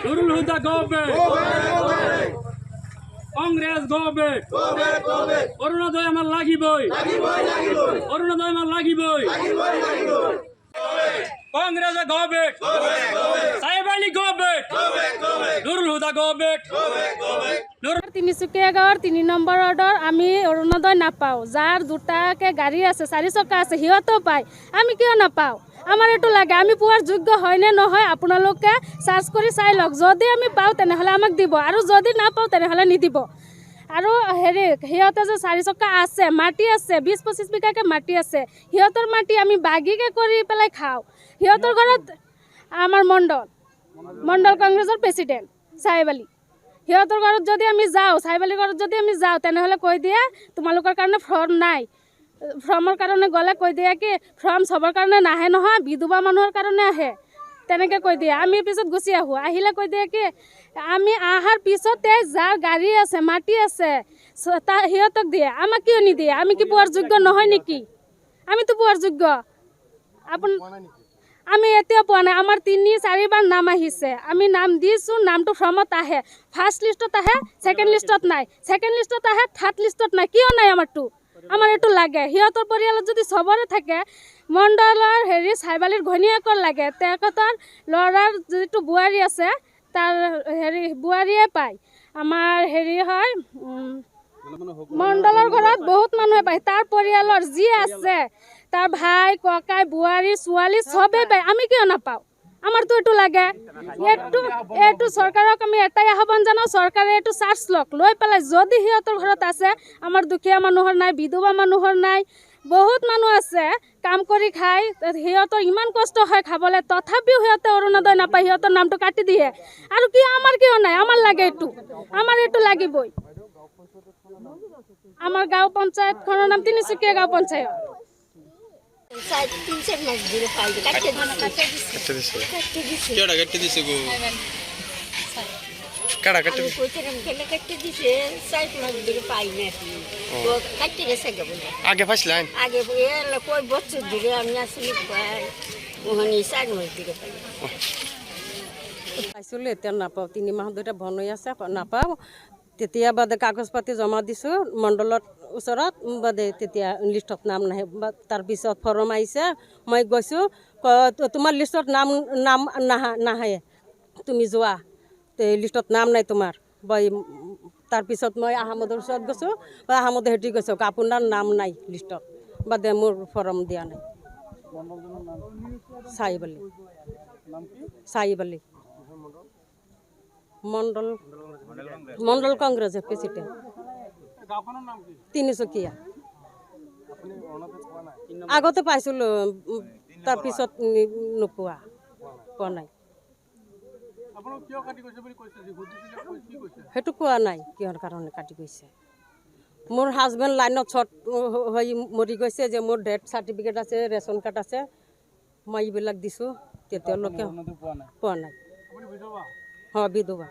Nurul Huda government Congress government অরুণোদয় আমার লাগিবই অরুণোদয় আমার লাগিবই কংগ্রেস গভর্নমেন্ট সাহেব আলী গভর্নমেন্ট নুরুল হুদা গভর্নমেন্ট তিনিচুকীয়া গাঁৱৰ ৩ নম্বৰ ৱাৰ্ডৰ আমি অৰুণোদয় নাপাওঁ। যাৰ দুটাকৈ গাড়ী আছে 4 চকা আছে সিহঁতেও পায়, আমি কিয় নাপাওঁ? আমাৰ এইটো লাগে, আমি পোৱাৰ যোগ্য হয় নে নহয় আপোনালোকে চাৰ্চ কৰি চাই লওক। যদি আমি পাওঁ তেনেহ'লে আমাক দিব, আৰু যদি নাপাওঁ তেনেহ'লে নিদিব। আৰু সিহঁতে যে 4 চকা আছে, মাটি আছে 20-25 বিঘাকৈ মাটি আছে, সিহঁতৰ মাটি আমি বাগিকৈ কৰি পেলাই খাওঁ। সিহঁতৰ ঘৰত আমাৰ মণ্ডল কংগ্ৰেছৰ প্ৰেচিডেণ্ট চাহেব আলী, সিহঁতৰ ঘৰত যদি আমি যাওঁ, চাহেব আলীৰ ঘৰত যদি আমি যাওঁ তেনেহ'লে কৈ দিয়ে তোমালোকৰ কাৰণে ফৰ্ম নাই। ফৰ্মৰ কাৰণে গ'লে কৈ দিয়ে কি ফৰ্ম চবৰ কাৰণে নাহে নহয়, বিধৱা মানুহৰ কাৰণে আহে, তেনেকৈ কৈ দিয়ে। আমি পিছত গুচি আহোঁ, আহিলে কৈ দিয়ে কি আমি অহাৰ পিছতে যাৰ গাড়ী আছে মাটি আছে সিহঁতক দিয়ে, আমাক কিয় নিদিয়ে? আমি কি পোৱাৰ যোগ্য নহয় নেকি? আমিতো পোৱাৰ যোগ্য। আমি এতিয়াও পোৱা নাই। আমাৰ 3-4 বাৰ নাম আহিছে, আমি নাম দিছোঁ, নামটো ফৰ্মত আহে, ফাৰ্ষ্ট লিষ্টত আহে, ছেকেণ্ড লিষ্টত নাই, ছেকেণ্ড লিষ্টত আহে, থাৰ্ড লিষ্টত নাই। কিয় নাই? আমাৰ এইটো লাগে। সিহঁতৰ পৰিয়ালত যদি চবৰে থাকে, মণ্ডলৰ চাহেব আলীৰ ঘৈণীয়েকৰ লাগে, তেখেতৰ ল'ৰাৰ যিটো বোৱাৰী আছে তাৰ বোৱাৰীয়ে পায়। আমাৰ হয় মণ্ডলৰ ঘৰত বহুত মানুহে পায়, তাৰ পৰিয়ালৰ যি আছে তাৰ ভাই ককাই বোৱাৰী ছোৱালী চবেই পায়, আমি কিয় নাপাওঁ? আমাৰতো এইটো লাগে। এইটো চৰকাৰক আমি এটাই আহ্বান জনাওঁ, চৰকাৰে এইটো চাৰ্জ লৈ পেলাই যদি সিহঁতৰ ঘৰত আছে, আমাৰ দুখীয়া মানুহৰ নাই, বিধৱা মানুহৰ নাই, বহুত মানুহ আছে কাম কৰি খায়, সিহঁতৰ ইমান কষ্ট হয় খাবলৈ, তথাপিও সিহঁতে অৰুণোদয় নাপায়, সিহঁতৰ নামটো কাটি দিয়ে। আৰু কি আমাৰ কিয় নাই? আমাৰ লাগে এইটো, আমাৰ এইটো লাগিবই। আমাৰ গাঁও পঞ্চায়তখনৰ নাম তিনিচুকীয়া গাঁও পঞ্চায়ত। আগে পাইছিলেন? আগে কই বছর ধরে আমি আসলে মোহনী 4 মাস ধরে পাইছিলোঁ, এতিয়া নাপাওঁ। 3 মাহ ধৰি বনাই আছে, নাপাওঁ। তেতিয়া বাদে কাগজ পাতি জমা দিছোঁ মণ্ডলৰ ওচৰত, বাদে তেতিয়া লিষ্টত নাম নাহে। তাৰপিছত ফৰ্ম আহিছে, মই গৈছোঁ, তোমাৰ লিষ্টত নাম নাহে, তুমি যোৱা, লিষ্টত নাম নাই তোমাৰ। তাৰপিছত মই আহমদৰ ওচৰত গৈছোঁ, আহমদে হেঁতি গৈছোঁ আপোনাৰ নাম নাই লিষ্টত, বাদে মোৰ ফৰ্ম দিয়া নাই। চাহেব আলী মণ্ডল কংগ্ৰেছৰ প্ৰেচিডেণ্ট তিনিচুকীয়া। আগতে পাইছিলোঁ, তাৰপিছত পোৱা নাই। সেইটো কোৱা নাই কিহৰ কাৰণে কাটি গৈছে। মোৰ হাজবেণ্ড লাইনত শ্বৰ্ট হৈ মৰি গৈছে, যে মোৰ ডেথ চাৰ্টিফিকেট আছে, ৰেচন কাৰ্ড আছে, মই এইবিলাক দিছোঁ, তেতিয়ালৈকে পোৱা নাই। হয়, বিধৱা।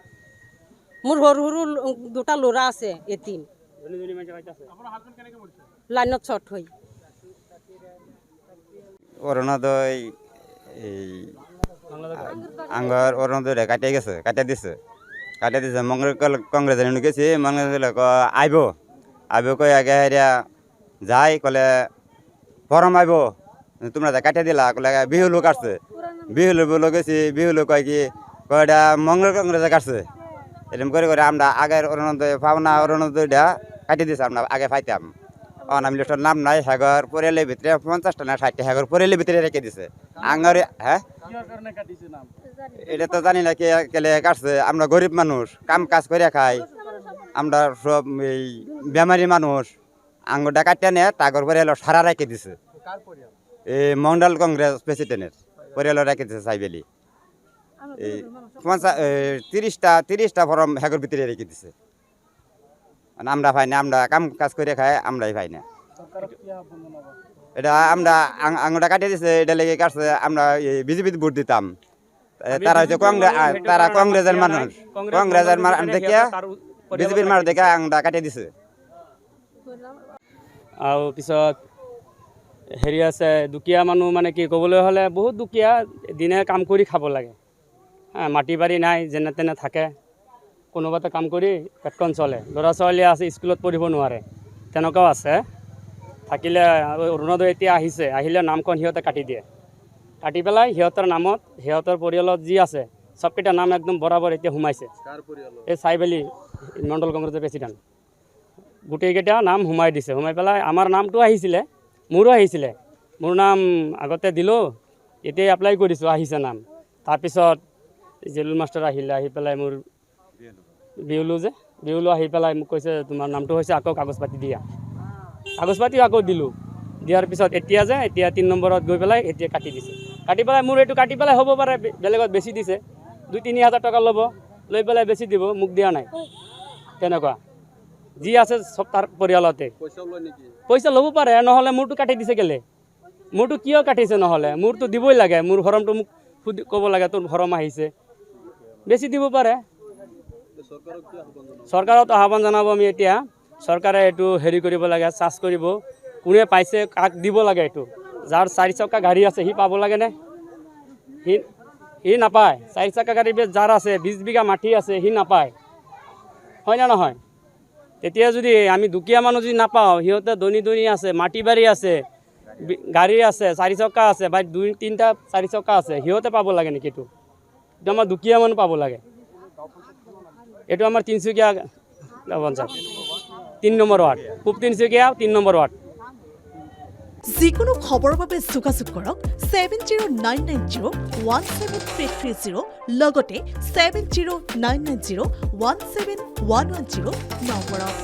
মোৰ সৰু সৰু 2টা ল'ৰা আছে, এতিম, লাইনত শ্বৰ্ট হৈ। অৰুণোদয় এই আঙ্গর অরুণোদয় কাটিয়ে গেছে, কাটিয়ে দিছে মঙ্গল কংগ্রেসের গেছি, মঙ্গল আইব কই আগে হেরিয়া যাই কলে ফরম আইব, তোমরা কাটিয়ে দিলা, কলে বিহুলু কাটছে, বিহুলু গেছি, বিহুলু কয় কি কয়টা মঙ্গল কংগ্রেসে কাটছে। এরকম করে করে আমরা আগের অরুণোদয় পাওনা অরুণোদয়টা কাটিয়ে দিছে, আমরা আগে পাইতাম। নাম লিস্টের নাম নাই, হেগর পরিয়ালের ভিতরে 50টা না 60টা হেগর পরিয়ালের ভিতরে রেখে দিছে। আঙ্গরে হ্যাঁ এটা তো জানি না কে কেলে কাটছে। আমরা গরিব মানুষ, কাম কাজ করে খাই, আমরা সব এই বেমারি মানুষ, আঙ্গুরটা কাটিয়ে নিয়ে টাগর পরিয়াল সারা রেখে দিছে। এই মন্ডল কংগ্রেস প্রেসিডেন্টের পরিয়াল রেখে দিছে সাহেব আলী। এই 30টা ফর্ম হেগর ভিতরে রেখে দিছে। আমরা পাই না, আমরা কাম কাজ করে খাই, আমরাই পাই না। এটা আমরা আঙুরটা কাটিয়ে দিছে, এটা লেগে কাটছে। আমরা বিজেপিতে ভোট দিতাম, তারা হচ্ছে তারা কংগ্রেসের মানুষ, কংগ্রেসের দেখে বিজেপির মানুষ দেখে আঙুরটা কাটিয়ে দিছে। আৰু পিছত আছে দুখীয়া মানুহ, মানে কি ক'বলৈ হ'লে বহুত দুখীয়া, দিনে কাম কৰি খাব লাগে, হ্যাঁ মাটি বাৰী নাই যেনে তেনে থাকে কোনোবাতে কাম কৰি পেটখন চলে ল'ৰা ছোৱালী আছে স্কুলত পঢ়িব নোৱাৰে তেনেকুৱাও আছে থাকিলে অৰুণোদয় এতিয়া আহিলে নামখন সিহঁতে কাটি দিয়ে কাটি পেলাই সিহঁতৰ নামত সিহঁতৰ পৰিয়ালত যি আছে সবকেইটা নাম একদম বৰাবৰ এতিয়া সোমাইছে এই চাইবেলি মণ্ডল কংগ্ৰেছৰ প্ৰেচিডেণ্ট গোটেইকেইটা নাম সোমাই দিছে সোমাই পেলাই আমাৰ নামটো আহিছিলে মোৰো আহিছিলে মোৰ নাম আগতে দিলোঁ এতিয়া এপ্লাই কৰিছোঁ আহিছে নাম তাৰপিছত জেলুল মাষ্টাৰ আহি পেলাই মোৰ বিউলো আহি পেলাই মোক কৈছে তোমাৰ নামটো হৈছে আকৌ কাগজ পাতি দিয়া কাগজ পাতিও আকৌ দিলোঁ দিয়াৰ পিছত এতিয়া 3 নম্বৰত গৈ পেলাই এতিয়া কাটি দিছে কাটি পেলাই মোৰ এইটো কাটি পেলাই হ'ব পাৰে বেলেগত বেছি দিছে 2-3 হাজাৰ টকা ল'ব লৈ পেলাই বেছি দিব মোক দিয়া নাই তেনেকুৱা যি আছে সব তাৰ পৰিয়ালতে পইচা ল'ব পাৰে নহ'লে মোৰটো কাটি দিছে কেলে মোৰটো কিয় কাটিছে নহ'লে মোৰটো দিবই লাগে মোৰ ফৰ্মটো মোক ক'ব লাগে তোৰ ফৰ্ম আহিছে বেছি দিব পাৰে চৰকাৰত আহ্বান জনাব আমি এতিয়া চৰকাৰে এইটো হেৰি কৰিব লাগে চাৰ্জ কৰিব কোনে পাইছে কাক দিব লাগে এইটো যাৰ 4 চকা গাড়ী আছে সি পাব লাগেনে সি নাপায় 4 চকা গাড়ী যাৰ আছে 20 বিঘা মাটি আছে সি নাপায় হয় না নহয় তেতিয়া যদি আমি দুখীয়া মানুহ যদি নাপাওঁ সিহঁতে ধনী আছে মাটি বাৰী আছে গাড়ী আছে 4 চকা আছে বা 2-3টা 4 চকা আছে সিহঁতে পাব লাগে নেকি এইটো আমাৰ দুখীয়া মানুহ পাব লাগে এইটো আমাৰ তিনিচুকীয়া পঞ্চায়ত 3 নম্বৰ ৱাৰ্ড পূব তিনিচুকীয়া 3 নম্বৰ ৱাৰ্ড যিকোনো খবৰৰ বাবে যোগাযোগ কৰক 7099017330 লগতে 7099017110 নম্বৰত।